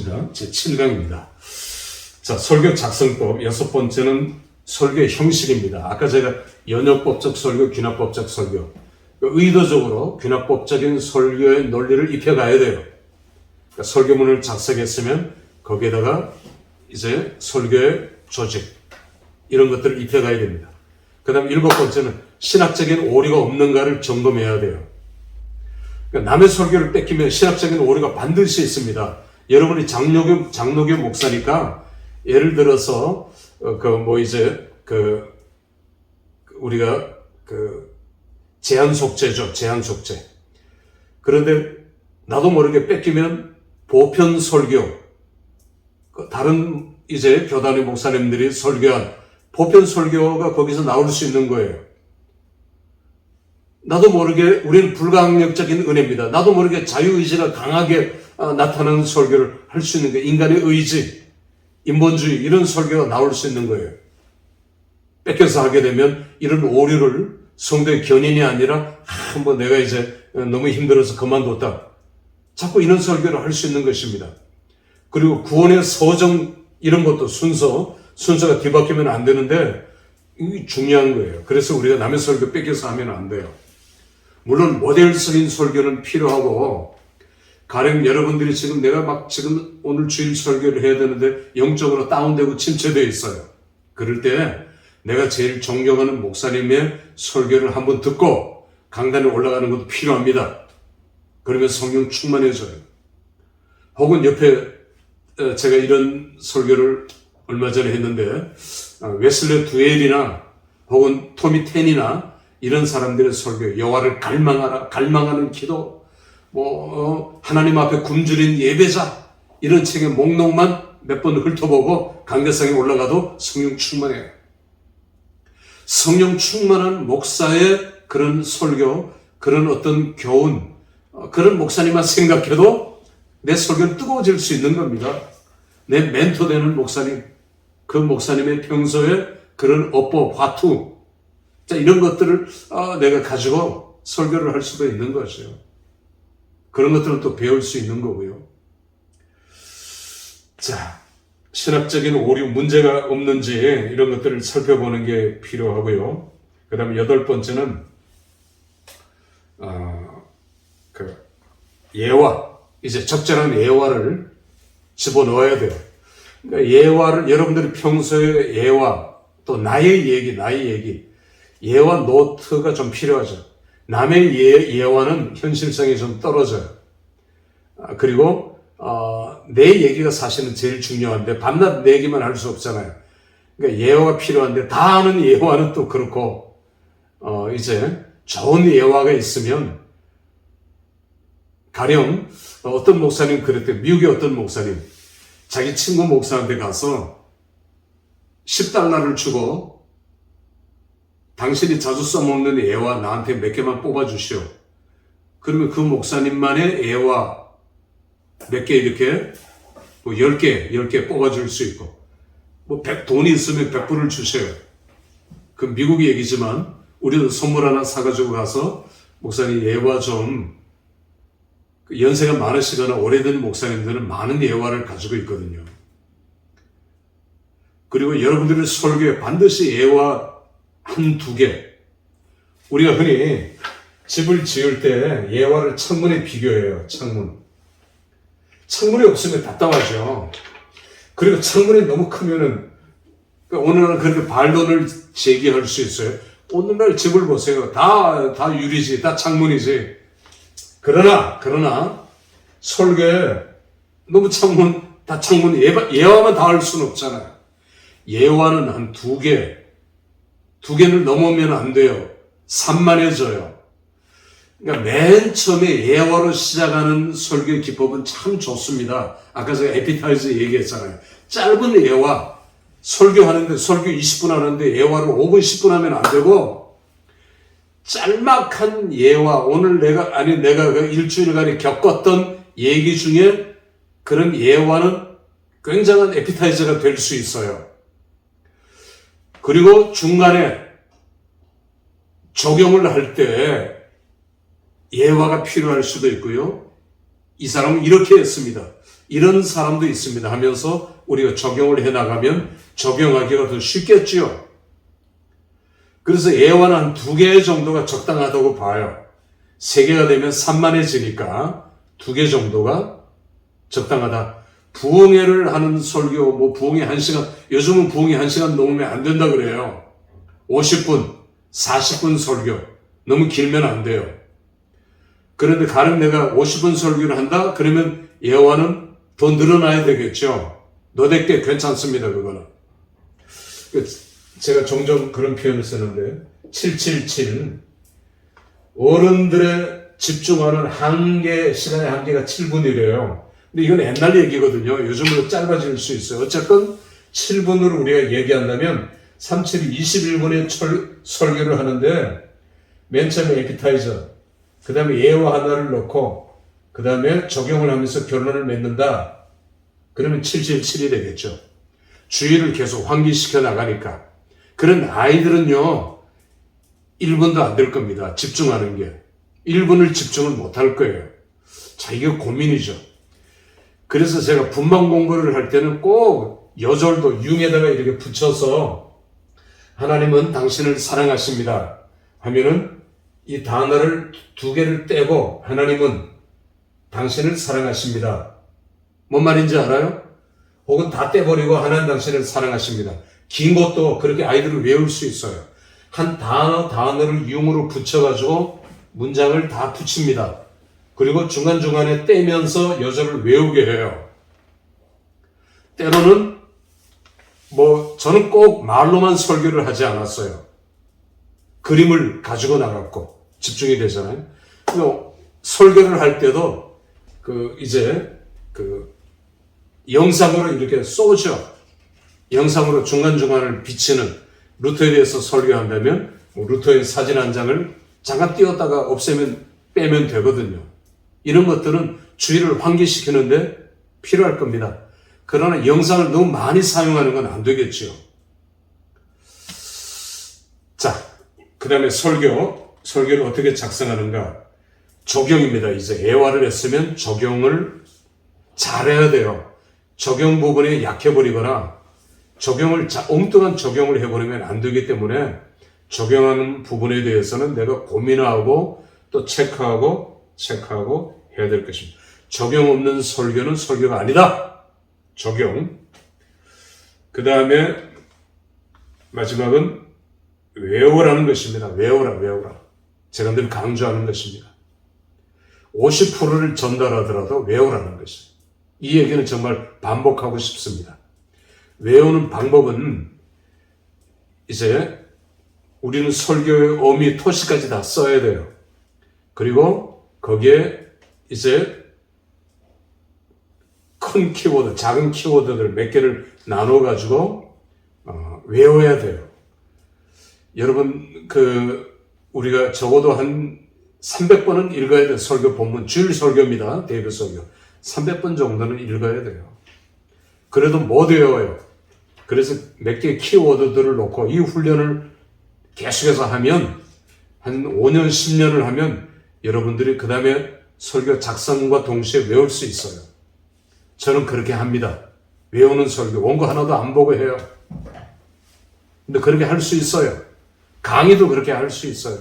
하겠습니다. 제 7강입니다. 자, 설교 작성법. 6번째는 설교의 형식입니다. 아까 제가 연역법적 설교, 귀납법적 설교. 의도적으로 귀납법적인 설교의 논리를 입혀가야 돼요. 그러니까 설교문을 작성했으면 거기에다가 이제 설교의 조직, 이런 것들을 입혀가야 됩니다. 그 다음 7번째는 신학적인 오류가 없는가를 점검해야 돼요. 그러니까 남의 설교를 뺏기면 신학적인 오류가 반드시 있습니다. 여러분이 장로교 목사니까 예를 들어서 우리가 제한 속죄죠. 제한 속죄. 그런데 나도 모르게 뺏기면 보편 설교, 다른 이제 교단의 목사님들이 설교한 보편 설교가 거기서 나올 수 있는 거예요. 나도 모르게 우리는 불가항력적인 은혜입니다. 나도 모르게 자유의지가 강하게 나타나는 설교를 할 수 있는 게 인간의 의지, 인본주의 이런 설교가 나올 수 있는 거예요. 뺏겨서 하게 되면 이런 오류를 성도의 견인이 아니라 내가 이제 너무 힘들어서 그만뒀다. 자꾸 이런 설교를 할 수 있는 것입니다. 그리고 구원의 서정 이런 것도 순서가 뒤바뀌면 안 되는데 이게 중요한 거예요. 그래서 우리가 남의 설교 뺏겨서 하면 안 돼요. 물론 모델적인 설교는 필요하고, 가령 여러분들이 지금 오늘 주일 설교를 해야 되는데 영적으로 다운되고 침체되어 있어요. 그럴 때 내가 제일 존경하는 목사님의 설교를 한번 듣고 강단에 올라가는 것도 필요합니다. 그러면 성령 충만해져요. 혹은 옆에 제가 이런 설교를 얼마 전에 했는데 웨슬리 두엘이나 혹은 토미 텐이나 이런 사람들의 설교, 여호와를 갈망하는 기도, 하나님 앞에 굶주린 예배자, 이런 책의 목록만 몇 번 훑어보고 강대상에 올라가도 성령 충만해요. 성령 충만한 목사의 그런 설교, 그런 어떤 교훈, 그런 목사님만 생각해도 내 설교는 뜨거워질 수 있는 겁니다. 내 멘토 되는 목사님, 그 목사님의 평소에 그런 어법, 화투, 이런 것들을 내가 가지고 설교를 할 수도 있는 거죠. 그런 것들은 또 배울 수 있는 거고요. 자, 신학적인 오류, 문제가 없는지 이런 것들을 살펴보는 게 필요하고요. 그 다음에 8번째는 예화, 이제 적절한 예화를 집어넣어야 돼요. 그러니까 예화를, 여러분들이 평소에 예화, 또 나의 얘기, 예화 노트가 좀 필요하죠. 남의 예화는 현실성이 좀 떨어져요. 그리고 내 얘기가 사실은 제일 중요한데 밤낮 내 얘기만 할 수 없잖아요. 그러니까 예화가 필요한데 다 아는 예화는 또 그렇고, 이제 좋은 예화가 있으면, 가령 어떤 목사님 그랬대요. 미국의 어떤 목사님 자기 친구 목사한테 가서 $10를 주고 당신이 자주 써먹는 예화 나한테 몇 개만 뽑아주시오. 그러면 그 목사님만의 예화 몇 개 이렇게 10개 뽑아줄 수 있고, 돈이 있으면 100불을 주세요. 그 미국 얘기지만 우리도 선물 하나 사가지고 가서 목사님 예화 좀, 연세가 많으시거나 오래된 목사님들은 많은 예화를 가지고 있거든요. 그리고 여러분들의 설교에 반드시 예화 1-2개. 우리가 흔히 집을 지을 때 예화를 창문에 비교해요. 창문이 없으면 답답하죠. 그리고 창문이 너무 크면은, 오늘날 그렇게 반론을 제기할 수 있어요. 오늘날 집을 보세요. 다 유리지, 다 창문이지. 그러나 설교에 너무 창문 예화만 다 할 수는 없잖아요. 예화는 한 2개, 2개를 넘으면 안 돼요. 산만해져요. 그러니까 맨 처음에 예화로 시작하는 설교의 기법은 참 좋습니다. 아까 제가 에피타이저 얘기했잖아요. 짧은 예화, 설교 20분 하는데 예화를 5분, 10분 하면 안 되고, 짤막한 예화, 오늘 내가 그 일주일간에 겪었던 얘기 중에 그런 예화는 굉장한 에피타이저가 될 수 있어요. 그리고 중간에 적용을 할 때 예화가 필요할 수도 있고요. 이 사람은 이렇게 했습니다. 이런 사람도 있습니다 하면서 우리가 적용을 해나가면 적용하기가 더 쉽겠지요. 그래서 예화는 한 2개 정도가 적당하다고 봐요. 3개가 되면 산만해지니까 2개 정도가 적당하다. 부흥회를 하는 설교, 뭐 부흥회 1시간, 요즘은 부흥회 1시간 넘으면 안 된다 그래요. 50분, 40분 설교. 너무 길면 안 돼요. 그런데 가령 내가 50분 설교를 한다? 그러면 예화는 더 늘어나야 되겠죠. 너댓게 괜찮습니다, 그거는. 제가 종종 그런 표현을 쓰는데, 777. 어른들의 집중하는 시간의 한계가 7분이래요. 근데 이건 옛날 얘기거든요. 요즘으로 짧아질 수 있어요. 어쨌건 7분으로 우리가 얘기한다면 37이 21분의 설교를 하는데 맨 처음에 에피타이저, 그 다음에 예화 하나를 넣고 그 다음에 적용을 하면서 결론을 맺는다. 그러면 777이 되겠죠. 주의를 계속 환기시켜 나가니까. 그런 아이들은요 1분도 안 될 겁니다. 집중하는 게. 1분을 집중을 못 할 거예요. 자, 이게 고민이죠. 그래서 제가 분만 공부를 할 때는 꼭 여절도 융에다가 이렇게 붙여서 하나님은 당신을 사랑하십니다 하면은 이 단어를 2개를 떼고 하나님은 당신을 사랑하십니다. 뭔 말인지 알아요? 혹은 다 떼버리고 하나님 당신을 사랑하십니다. 긴 것도 그렇게 아이들을 외울 수 있어요. 한 단어를 융으로 붙여가지고 문장을 다 붙입니다. 그리고 중간중간에 떼면서 여절을 외우게 해요. 때로는 저는 꼭 말로만 설교를 하지 않았어요. 그림을 가지고 나갔고 집중이 되잖아요. 설교를 할 때도 영상으로 이렇게 쏘죠. 영상으로 중간중간을 비치는 루터에 대해서 설교한다면 루터의 사진 한 장을 잠깐 띄웠다가 빼면 되거든요. 이런 것들은 주의를 환기시키는데 필요할 겁니다. 그러나 영상을 너무 많이 사용하는 건 안 되겠죠. 자, 그 다음에 설교를 어떻게 작성하는가? 적용입니다. 이제 예화를 했으면 적용을 잘해야 돼요. 적용 부분에 약해버리거나 엉뚱한 적용을 해버리면 안 되기 때문에 적용하는 부분에 대해서는 내가 고민하고 또 체크하고 해야 될 것입니다. 적용 없는 설교는 설교가 아니다. 적용. 그 다음에 마지막은 외우라는 것입니다. 외우라. 제가 늘 강조하는 것입니다. 50%를 전달하더라도 외우라는 것입니다. 이 얘기는 정말 반복하고 싶습니다. 외우는 방법은 이제 우리는 설교의 어미, 토시까지 다 써야 돼요. 그리고 거기에 이제 큰 키워드, 작은 키워드들 몇 개를 나눠가지고 외워야 돼요. 여러분, 우리가 적어도 한 300번은 읽어야 돼요. 설교 본문, 주일 설교입니다. 대개 설교. 300번 정도는 읽어야 돼요. 그래도 못 외워요. 그래서 몇 개의 키워드들을 놓고 이 훈련을 계속해서 하면 한 5년, 10년을 하면 여러분들이 그 다음에 설교 작성과 동시에 외울 수 있어요. 저는 그렇게 합니다. 외우는 설교, 원고 하나도 안 보고 해요. 근데 그렇게 할 수 있어요. 강의도 그렇게 할 수 있어요.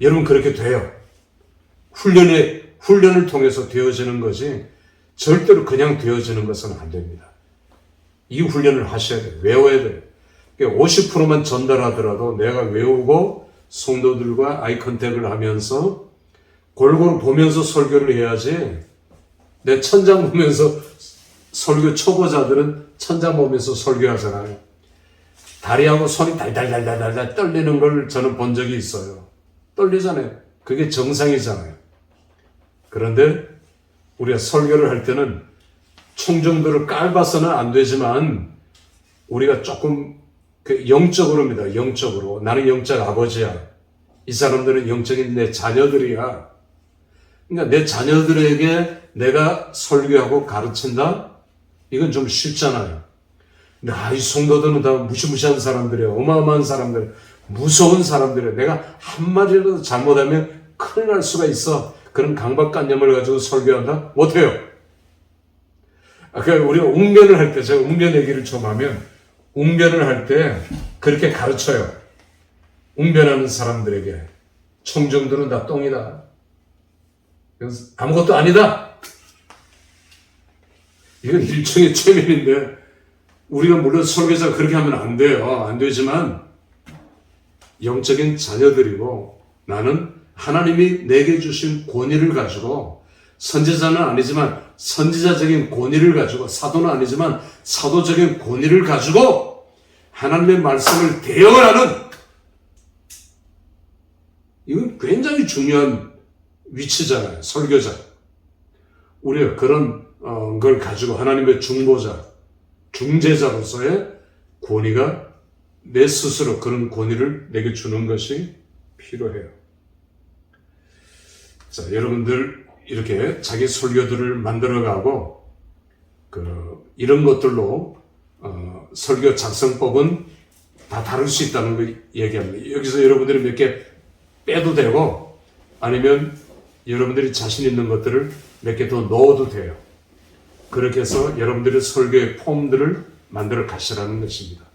여러분 그렇게 돼요. 훈련을 통해서 되어지는 것이 절대로 그냥 되어지는 것은 안 됩니다. 이 훈련을 하셔야 돼요. 외워야 돼요. 50%만 전달하더라도 내가 외우고 성도들과 아이 컨택을 하면서 골고루 보면서 설교를 해야지. 내 천장 보면서 설교 초보자들은 천장 보면서 설교하잖아요. 다리하고 손이 달달달달달 떨리는 걸 저는 본 적이 있어요. 떨리잖아요. 그게 정상이잖아요. 그런데 우리가 설교를 할 때는 총 정도를 깔봐서는 안 되지만 우리가 조금 영적으로입니다. 영적으로. 나는 영적 아버지야. 이 사람들은 영적인 내 자녀들이야. 그러니까 내 자녀들에게 내가 설교하고 가르친다? 이건 좀 쉽잖아요. 근데 이 성도들은 다 무시무시한 사람들이에요. 어마어마한 사람들, 무서운 사람들이에요. 내가 한마디라도 잘못하면 큰일 날 수가 있어. 그런 강박관념을 가지고 설교한다? 못해요. 아까 우리가 웅변을 할 때, 제가 웅변 얘기를 좀 하면, 웅변을 할 때 그렇게 가르쳐요. 웅변하는 사람들에게. 청정들은 다 똥이다. 아무것도 아니다. 이건 일종의 최면인데, 우리가 물론 설교자가 그렇게 하면 안 돼요. 안 되지만, 영적인 자녀들이고, 나는 하나님이 내게 주신 권위를 가지고, 선지자는 아니지만 선지자적인 권위를 가지고, 사도는 아니지만 사도적인 권위를 가지고 하나님의 말씀을 대언하는, 이건 굉장히 중요한 위치잖아요. 설교자. 우리가 그런 걸 가지고 하나님의 중보자, 중재자로서의 권위가 내 스스로 그런 권위를 내게 주는 것이 필요해요. 자, 여러분들 이렇게 자기 설교들을 만들어가고 이런 것들로 설교 작성법은 다 다를 수 있다는 걸 얘기합니다. 여기서 여러분들이 몇 개 빼도 되고 아니면 여러분들이 자신 있는 것들을 몇 개 더 넣어도 돼요. 그렇게 해서 여러분들의 설교의 폼들을 만들어 가시라는 것입니다.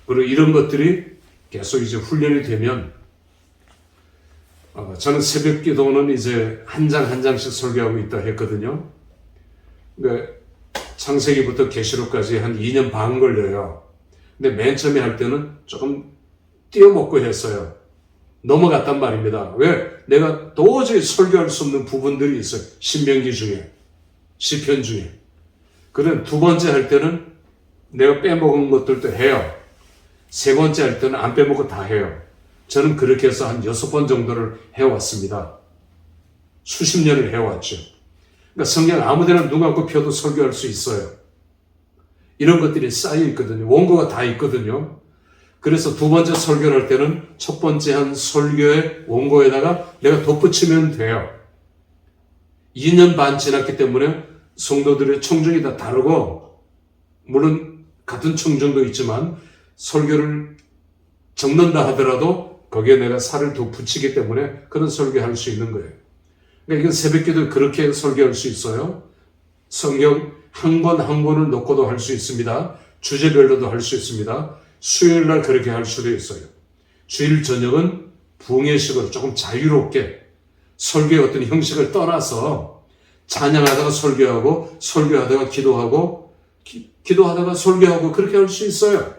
그리고 이런 것들이 계속 이제 훈련이 되면 저는 새벽 기도는 이제 한 장 한 장씩 설교하고 있다 했거든요. 그러니까 창세기부터 계시록까지 한 2년 반 걸려요. 근데 맨 처음에 할 때는 조금 띄어먹고 했어요. 넘어갔단 말입니다. 왜? 내가 도저히 설교할 수 없는 부분들이 있어요. 신명기 중에, 시편 중에. 그런 두 번째 할 때는 내가 빼먹은 것들도 해요. 세 번째 할 때는 안 빼먹고 다 해요. 저는 그렇게 해서 한 6번 정도를 해왔습니다. 수십 년을 해왔죠. 그러니까 성경 아무데나 눈 감고 펴도 설교할 수 있어요. 이런 것들이 쌓여 있거든요. 원고가 다 있거든요. 그래서 두 번째 설교를 할 때는 첫 번째 한 설교의 원고에다가 내가 덧붙이면 돼요. 2년 반 지났기 때문에 성도들의 청중이 다 다르고, 물론 같은 청중도 있지만 설교를 적는다 하더라도 거기에 내가 살을 더 붙이기 때문에 그런 설교할 수 있는 거예요. 그러니까 이건 새벽기도 그렇게 설교할 수 있어요. 성경 한 권 한 권을 놓고도 할 수 있습니다. 주제별로도 할 수 있습니다. 수요일날 그렇게 할 수도 있어요. 주일 저녁은 부흥회식으로 조금 자유롭게 설교의 어떤 형식을 떠나서 찬양하다가 설교하고, 설교하다가 기도하고, 기도하다가 설교하고, 그렇게 할 수 있어요.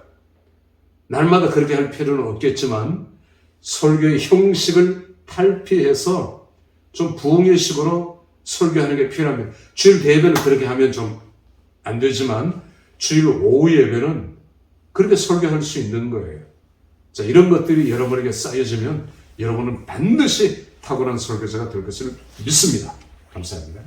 날마다 그렇게 할 필요는 없겠지만 설교의 형식을 탈피해서 좀 부흥회식으로 설교하는 게 필요합니다. 주일 대예배는 그렇게 하면 좀 안 되지만 주일 오후 예배는 그렇게 설교할 수 있는 거예요. 자, 이런 것들이 여러분에게 쌓여지면 여러분은 반드시 탁월한 설교자가 될 것을 믿습니다. 감사합니다.